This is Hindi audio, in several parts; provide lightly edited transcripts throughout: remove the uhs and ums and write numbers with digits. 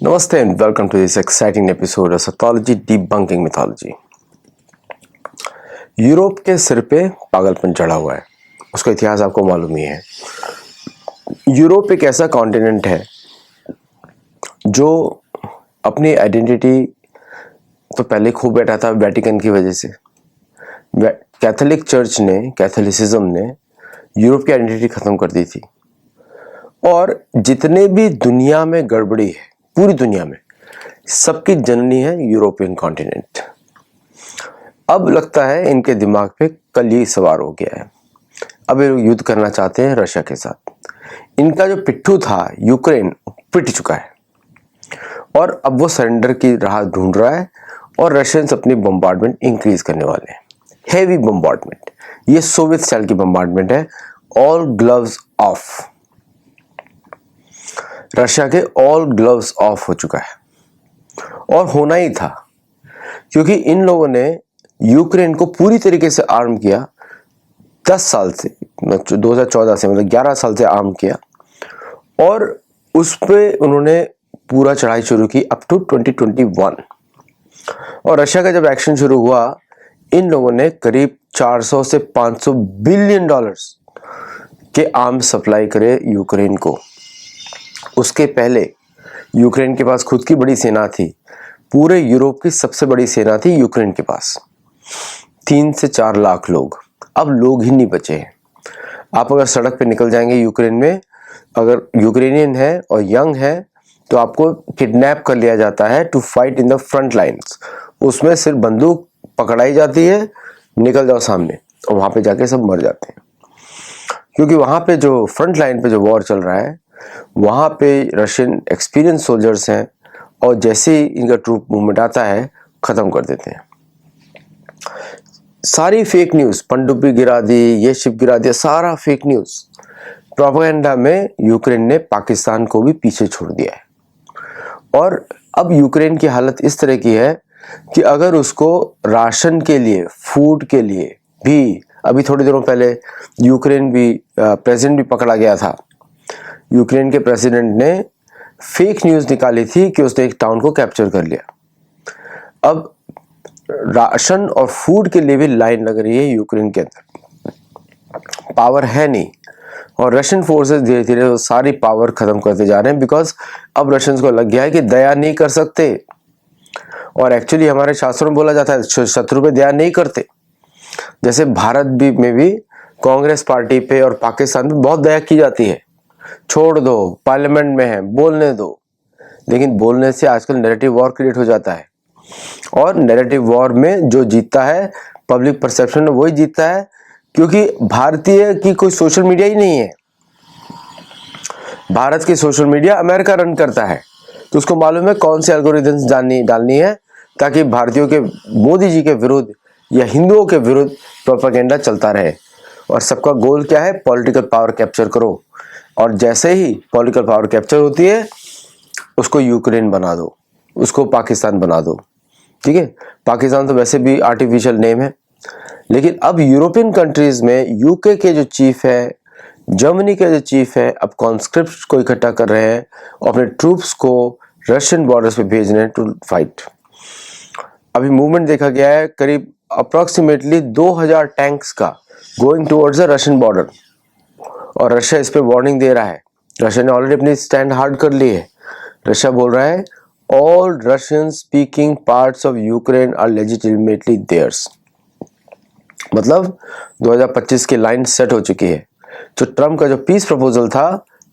Namaste and welcome to this exciting episode of Sathology Debunking Mythology. Europe के सिर पे पागलपन चढ़ा हुआ है, उसका इतिहास आपको मालूम ही है। यूरोप एक ऐसा कॉन्टिनेंट है जो अपनी आइडेंटिटी तो पहले खो बैठा था वेटिकन की वजह से। कैथोलिक चर्च ने, कैथोलिसिज्म ने यूरोप की आइडेंटिटी खत्म कर दी थी और जितने भी दुनिया में गड़बड़ी है, पूरी दुनिया में सबकी जननी है यूरोपियन कॉन्टिनेंट। अब लगता है इनके दिमाग पे कली सवार हो गया है। अब ये युद्ध करना चाहते हैं रशिया के साथ। इनका जो पिट्ठू था यूक्रेन पिट चुका है और अब वो सरेंडर की राह ढूंढ रहा है और रशियंस अपनी बम्बार्डमेंट इंक्रीज करने वाले हैं। हेवी बम्बार्डमेंट, ये सोवियत स्टाइल की बम्बार्डमेंट है। ऑल ग्लव्स ऑफ, रशिया के ऑल ग्लव्स ऑफ हो चुका है और होना ही था, क्योंकि इन लोगों ने यूक्रेन को पूरी तरीके से आर्म किया 10 साल से, 2014 से, मतलब 11 साल से आर्म किया और उस पे उन्होंने पूरा चढ़ाई शुरू की अप टू 2021। और रशिया का जब एक्शन शुरू हुआ, इन लोगों ने करीब 400 से 500 बिलियन डॉलर्स के आर्म्स सप्लाई करे यूक्रेन को। उसके पहले यूक्रेन के पास खुद की बड़ी सेना थी, पूरे यूरोप की सबसे बड़ी सेना थी यूक्रेन के पास, 3 से 4 लाख लोग। अब लोग ही नहीं बचे हैं। आप अगर सड़क पे निकल जाएंगे यूक्रेन में, अगर यूक्रेनियन है और यंग है तो आपको किडनैप कर लिया जाता है to fight in the front lines. उसमें सिर्फ बंदूक पकड़ाई जाती है, निकल जाओ सामने, और वहां पे जाके सब मर जाते हैं, क्योंकि वहां पे जो फ्रंट लाइन पे जो वॉर चल रहा है वहां पे रशियन एक्सपीरियंस सोल्जर्स हैं और जैसे ही इनका ट्रूप मूवमेंट आता है खत्म कर देते हैं। सारी फेक न्यूज, पनडुब्बी गिरा दी, ये शिप गिरा दिया, सारा फेक न्यूज प्रोपेगेंडा में यूक्रेन ने पाकिस्तान को भी पीछे छोड़ दिया है। और अब यूक्रेन की हालत इस तरह की है कि अगर उसको राशन के लिए, फूड के लिए भी, अभी थोड़ी देरों पहले यूक्रेन भी प्रेसिडेंट भी पकड़ा गया था। यूक्रेन के प्रेसिडेंट ने फेक न्यूज निकाली थी कि उसने एक टाउन को कैप्चर कर लिया। अब राशन और फूड के लिए भी लाइन लग रही है यूक्रेन के अंदर। पावर है नहीं और रशियन फोर्सेस धीरे धीरे वो सारी पावर खत्म करते जा रहे हैं, बिकॉज अब रशियंस को लग गया है कि दया नहीं कर सकते। और एक्चुअली हमारे शास्त्रों में बोला जाता है शत्रु पे दया नहीं करते। जैसे भारत भी में भी कांग्रेस पार्टी पे और पाकिस्तान पे बहुत दया की जाती है, छोड़ दो, पार्लियामेंट में है, बोलने दो। लेकिन बोलने से आजकल नैरेटिव वॉर क्रिएट हो जाता है और नैरेटिव वॉर में जो जीतता है, पब्लिक परसेप्शन में वही जीतता है, क्योंकि भारतीय की कोई सोशल मीडिया ही नहीं है। भारत की सोशल मीडिया अमेरिका रन करता है, तो उसको मालूम है कौन से एल्गोरिथम्स डालनी है ताकि भारतीयों के, मोदी जी के विरुद्ध या हिंदुओं के विरुद्ध प्रोपेगेंडा चलता रहे। और सबका गोल क्या है? पॉलिटिकल पावर कैप्चर करो। और जैसे ही पॉलिटिकल पावर कैप्चर होती है, उसको यूक्रेन बना दो, उसको पाकिस्तान बना दो। ठीक है, पाकिस्तान तो वैसे भी आर्टिफिशियल नेम है। लेकिन अब यूरोपियन कंट्रीज में यूके के जो चीफ है, जर्मनी के जो चीफ है, अब कॉन्स्क्रिप्ट्स को इकट्ठा कर रहे हैं और अपने ट्रूप्स को रशियन बॉर्डर्स पे भेज रहे हैं टू फाइट। अभी मूवमेंट देखा गया है करीब अप्रोक्सीमेटली 2000 टैंक्स का going towards the Russian border, और रशिया इस पे वार्निंग दे रहा है। रशिया ने ऑलरेडी अपनी स्टैंड हार्ड कर ली है। रशिया बोल रहा है all Russian speaking parts of Ukraine are legitimately theirs. मतलब 2025 की लाइन सेट हो चुकी है। जो ट्रम्प का जो पीस प्रपोजल था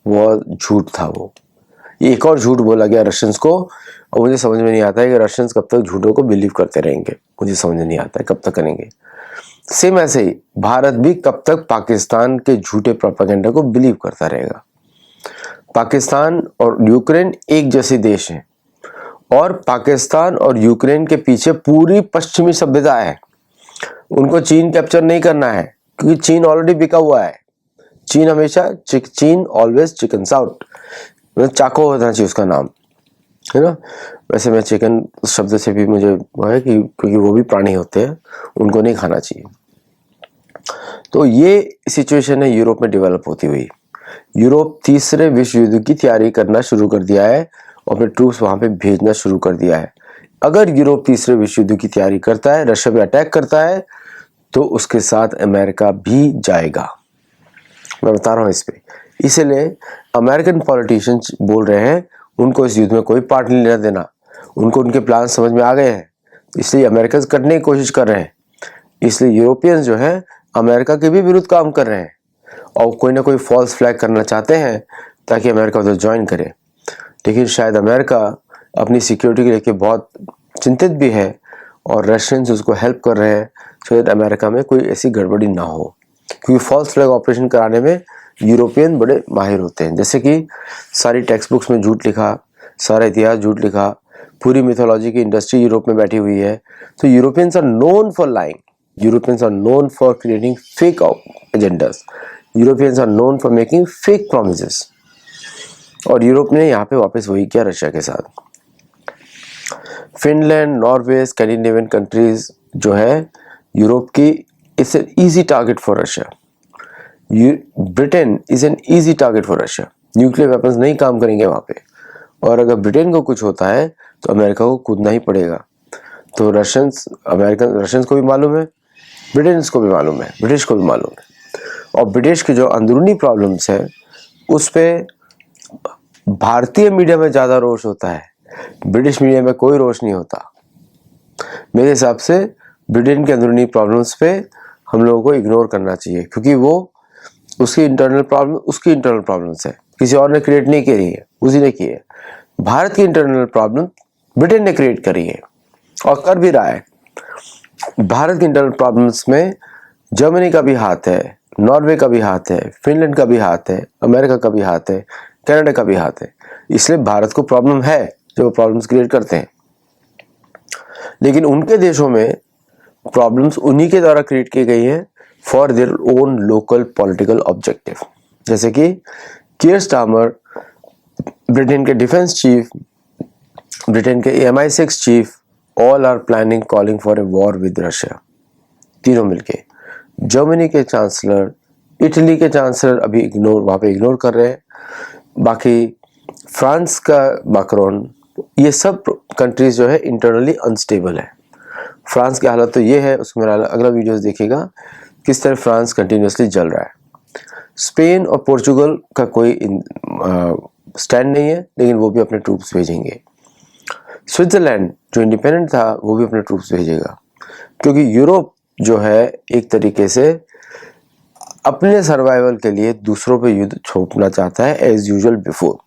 वो झूठ था। वो एक और झूठ बोला गया रशियंस को, और मुझे समझ में नहीं आता है कि रशियंस कब तक झूठों को बिलीव करते रहेंगे। मुझे समझ में नहीं आता है कब तक करेंगे। सेम ऐसे ही भारत भी कब तक पाकिस्तान के झूठे प्रोपेगेंडा को बिलीव करता रहेगा। पाकिस्तान और यूक्रेन एक जैसे देश हैं और पाकिस्तान और यूक्रेन के पीछे पूरी पश्चिमी सभ्यता है। उनको चीन कैप्चर नहीं करना है, क्योंकि चीन ऑलरेडी बिका हुआ है। चीन हमेशा, चीन ऑलवेज चिकन्स आउट, मतलब चाको होना चाहिए उसका नाम, है ना। वैसे मैं चिकन शब्द से भी मुझे वो है कि क्योंकि वो भी प्राणी होते हैं, उनको नहीं खाना चाहिए। तो ये सिचुएशन है यूरोप में डेवलप होती हुई। यूरोप तीसरे विश्व युद्ध की तैयारी करना शुरू कर दिया है और अपने ट्रूप्स वहाँ पे भेजना शुरू कर दिया है। अगर यूरोप तीसरे विश्व युद्ध की तैयारी करता है, रशिया पे अटैक करता है, तो उसके साथ अमेरिका भी जाएगा। मैं बता रहा हूँ इस पे। इसीलिए अमेरिकन पॉलिटिशियंस बोल रहे हैं उनको इस युद्ध में कोई पार्ट नहीं लेना देना, उनको उनके प्लान समझ में आ गए हैं, इसलिए अमेरिकन करने की कोशिश कर रहे हैं। इसलिए यूरोपियंस जो है अमेरिका के भी विरुद्ध काम कर रहे हैं और कोई ना कोई फॉल्स फ्लैग करना चाहते हैं ताकि अमेरिका उधर ज्वाइन करे। लेकिन शायद अमेरिका अपनी सिक्योरिटी के लेके बहुत चिंतित भी है और रशियंस उसको हेल्प कर रहे हैं सो दैट अमेरिका में कोई ऐसी गड़बड़ी ना हो, क्योंकि फॉल्स फ्लैग ऑपरेशन कराने में यूरोपियन बड़े माहिर होते हैं। जैसे कि सारी टेक्स्ट बुक्स में झूठ लिखा, सारा इतिहास झूठ लिखा, पूरी मिथोलॉजी की इंडस्ट्री यूरोप में बैठी हुई है। तो Europeans are known for lying, Europeans are known for creating fake agendas, Europeans are known for making fake promises. और यूरोप ने यहाँ पे वापस वही किया रशिया के साथ। फिनलैंड, नॉर्वे, स्कैंडिनेवियन कंट्रीज जो है यूरोप की, it's an easy target for Russia. Britain is an easy target for Russia. Nuclear weapons नहीं काम करेंगे वहाँ पे, और अगर ब्रिटेन को कुछ होता है तो अमेरिका को कूदना ही पड़ेगा। तो रशियंस को भी मालूम है, ब्रिटेन्स को भी मालूम है, ब्रिटिश को भी मालूम है। और ब्रिटिश की जो अंदरूनी प्रॉब्लम्स है उस पर भारतीय मीडिया में ज़्यादा रोष होता है, ब्रिटिश मीडिया में कोई रोष नहीं होता। मेरे हिसाब से ब्रिटेन के अंदरूनी प्रॉब्लम्स पे हम लोगों को इग्नोर करना चाहिए, क्योंकि वो उसकी इंटरनल प्रॉब्लम्स है, किसी और ने क्रिएट नहीं करी है, उसी ने की है। भारत की इंटरनल प्रॉब्लम ब्रिटेन ने क्रिएट करी है और कर भी रहा है। भारत की इंटरनल प्रॉब्लम्स में जर्मनी का भी हाथ है, नॉर्वे का भी हाथ है, फिनलैंड का भी हाथ है, अमेरिका का भी हाथ है, कनाडा का भी हाथ है। इसलिए भारत को प्रॉब्लम है जो प्रॉब्लम्स क्रिएट करते हैं, लेकिन उनके देशों में प्रॉब्लम्स उन्हीं के द्वारा क्रिएट की गई है for their own local political objective. जैसे कि कीयर स्टार्मर, ब्रिटेन के डिफेंस चीफ, ब्रिटेन के MI6 chief, all are planning calling for a war with Russia. तीनों मिलके, जर्मनी के चांसलर, इटली के चांसलर अभी वहाँ पे इग्नोर कर रहे हैं, बाकी फ्रांस का मैक्रोन, ये सब कंट्रीज जो है इंटरनली अनस्टेबल है। फ्रांस की हालत तो ये है, उसमें मेरा अगला वीडियोस देखिएगा किस तरह फ्रांस कंटिन्यूसली जल रहा है। स्पेन और पोर्चुगल का कोई स्टैंड नहीं है, लेकिन वो भी अपने ट्रूप्स भेजेंगे। स्विट्जरलैंड जो इंडिपेंडेंट था वो भी अपने ट्रूप्स भेजेगा, क्योंकि यूरोप जो है एक तरीके से अपने सर्वाइवल के लिए दूसरों पे युद्ध छोपना चाहता है एज यूजुअल बिफोर।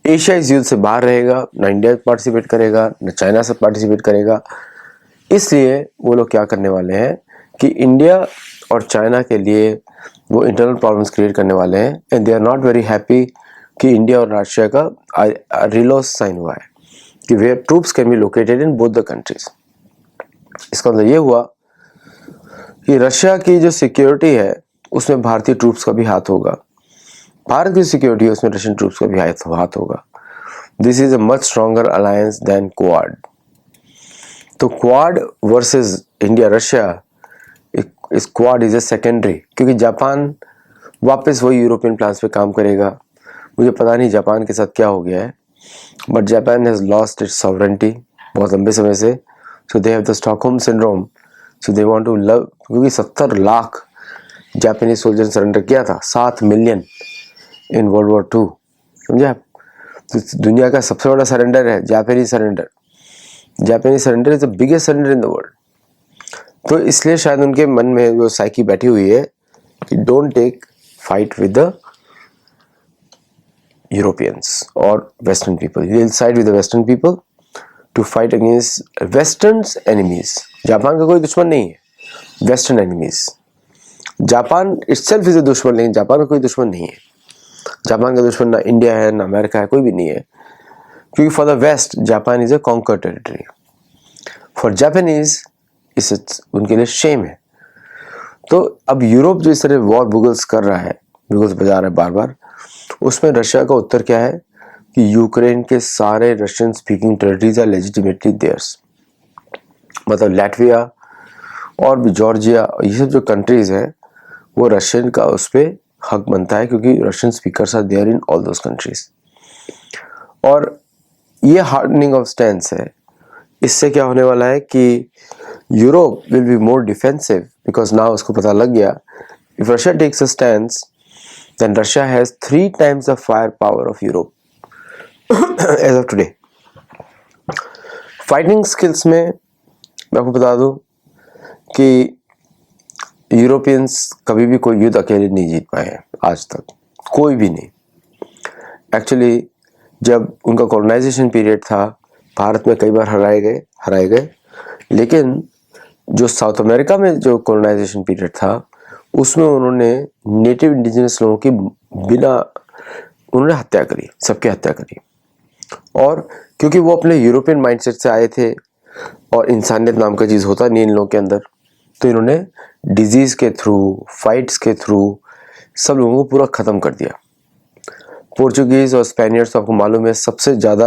एशिया इस युद्ध से बाहर रहेगा, ना इंडिया पार्टिसिपेट करेगा, ना चाइना से पार्टिसिपेट करेगा। इसलिए वो लोग क्या करने वाले हैं कि इंडिया और चाइना के लिए वो इंटरनल प्रॉब्लम्स क्रिएट करने वाले हैं, and they are not very happy कि इंडिया और रशिया का रिलोस साइन हुआ है कि where troops can be located in both the countries. इसका मतलब ये हुआ कि रशिया की जो सिक्योरिटी है उसमें भारतीय ट्रूप्स का भी हाथ होगा, भारत की सिक्योरिटी है उसमें रशियन ट्रूप्स का भी हाथ होगा। This is a much stronger alliance than Quad. तो क्वाड वर्सेस इंडिया रशिया, इस क्वाड इज ए सेकेंडरी, क्योंकि जापान वापस वही यूरोपियन प्लान्स पे काम करेगा। मुझे पता नहीं जापान के साथ क्या हो गया है, but Japan has lost its sovereignty बहुत लंबे समय से। So they have the Stockholm syndrome, so they want to love, क्योंकि 70 लाख जापानीज सोल्जर सरेंडर किया था, 7 मिलियन इन वर्ल्ड वॉर 2, समझे आप। तो दुनिया का सबसे बड़ा सरेंडर है Japanese surrender. Japanese surrender is the biggest surrender in the world. तो इसलिए शायद उनके मन में वो साइकी बैठी हुई है कि don't take fight with the Europeans और western people, you will side with the western people to fight against westerns enemies. Japan का कोई दुश्मन नहीं है, western enemies. Japan itself is a दुश्मन, लेकिन जापान का कोई दुश्मन नहीं है। जापान का दुश्मन ना इंडिया है ना अमेरिका है, कोई भी नहीं है, क्योंकि for the west Japan is a conquer territory. For Japanese इस उनके लिए शेम है। तो अब यूरोप जो इस तरह वॉर बुगल्स कर रहा है, बुगल्स बजा रहा है बार बार, उसमें रशिया का उत्तर क्या है कि यूक्रेन के सारे Russian speaking territories are legitimately theirs. मतलब लैटविया और भी जॉर्जिया, ये सब जो कंट्रीज हैं वो रशियन का उस पर हक बनता है, क्योंकि Russian speakers are there in all those countries. और ये हार्डनिंग ऑफ स्टैंस है। इससे क्या होने वाला है कि Europe will be more defensive because now उसको पता लग गया if Russia takes a stance then Russia has 3 times the firepower of Europe as of today. Fighting skills में मैं आपको बता दूं कि यूरोपियंस कभी भी कोई युद्ध अकेले नहीं जीत पाए हैं आज तक, कोई भी नहीं। एक्चुअली जब उनका कॉलोनाइजेशन पीरियड था, भारत में कई बार हराए गए, लेकिन जो साउथ अमेरिका में जो कॉलोनाइजेशन पीरियड था उसमें उन्होंने नेटिव इंडिजिनस लोगों की बिना उन्होंने हत्या करी, सबकी हत्या करी। और क्योंकि वो अपने यूरोपियन माइंडसेट से आए थे और इंसानियत नाम का चीज़ होता नहीं इन लोगों के अंदर, तो इन्होंने डिजीज़ के थ्रू, फाइट्स के थ्रू सब लोगों को पूरा ख़त्म कर दिया। पोर्चुगीज़ और स्पेनियर्स तो आपको मालूम है सबसे ज़्यादा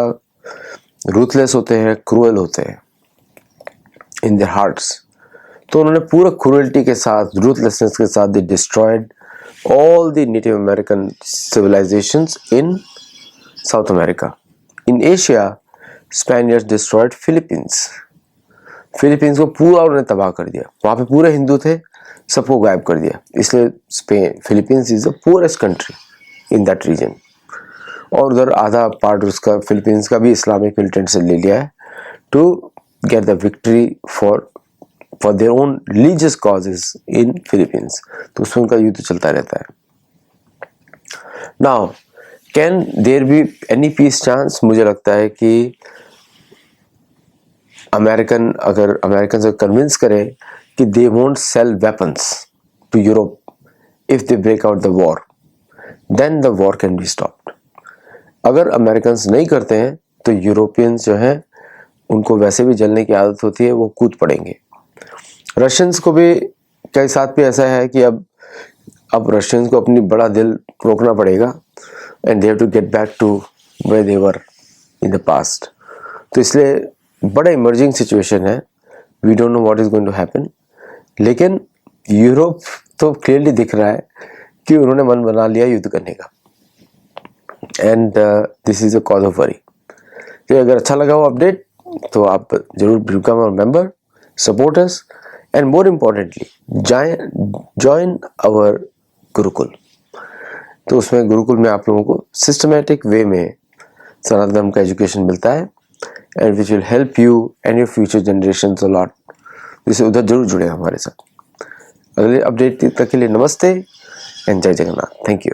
रूथलेस होते हैं, क्रूअल होते हैं इन देयर हार्ट्स। तो उन्होंने पूरा क्रूअल्टी के साथ, रूथलेसनेस के साथ they destroyed all the native American civilisations in South America. In Asia Spaniards destroyed Philippines को पूरा उन्होंने तबाह कर दिया। वहाँ पे पूरे हिंदू थे, सबको गायब कर दिया। इसलिए Philippines is the poorest country in that region. और उधर आधा पार्ट उसका फिलीपींस का भी इस्लामिक मिलिटेंट से ले लिया है to get the victory for their own religious causes in Philippines. तो उसमें उनका युद्ध चलता रहता है। Now can there be any peace chance? मुझे लगता है कि अगर अमेरिकन से कन्विंस करें कि they won't sell weapons to Europe if they break out the war, then the war can be stopped. अगर अमेरिकन नहीं करते हैं तो यूरोपियंस जो हैं उनको वैसे भी जलने की आदत होती है, वो कूद पड़ेंगे। रशियंस को भी कई साथ भी ऐसा है कि अब रशियंस को अपनी बड़ा दिल रोकना पड़ेगा and they have to get back to where they were in the past. तो इसलिए बड़ा इमर्जिंग सिचुएशन है, we don't know what is going to happen. लेकिन यूरोप तो क्लियरली दिख रहा है कि उन्होंने मन बना लिया युद्ध करने का, and this is a cause of worry. तो अगर अच्छा लगा वो अपडेट तो आप जरूर become a member, support us, and more importantly join our Gurukul. तो उसमें गुरुकुल में आप लोगों को सिस्टमेटिक वे में सनातन धर्म का एजुकेशन मिलता है and which will help you and your future generations a lot। इसे उधर जरूर जुड़े हमारे साथ। अगले अपडेट तक के लिए नमस्ते एंड जय जगन्नाथ। Thank you.